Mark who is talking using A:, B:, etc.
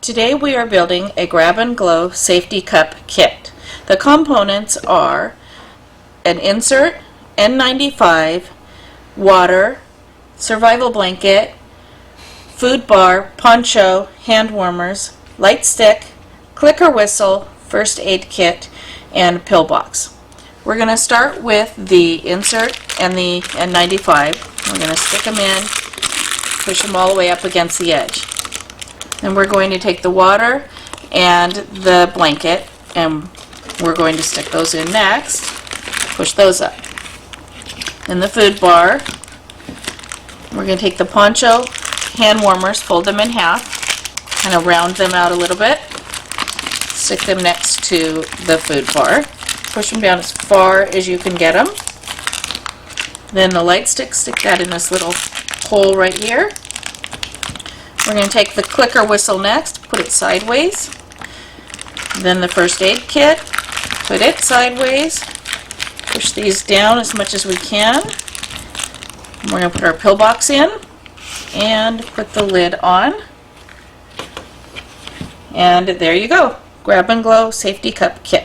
A: Today we are building a Grab and Glow safety cup kit. The components are an insert, N95, water, survival blanket, food bar, poncho, hand warmers, light stick, clicker whistle, first aid kit, and pill box. We're going to start with the insert and the N95. We're going to stick them in, push them all the way up against the edge. Then we're going to take the water and the blanket, and we're going to stick those in next. Push those up. Then the food bar. We're going to take the poncho, hand warmers, fold them in half, kind of round them out a little bit, stick them next to the food bar. Push them down as far as you can get them. Then the light stick, stick that in this little hole right here. We're going to take the clicker whistle next, put it sideways. Then the first aid kit, put it sideways. Push these down as much as we can. We're going to put our pill box in and put the lid on. And there you go, Grab and Glow Safety Cup Kit.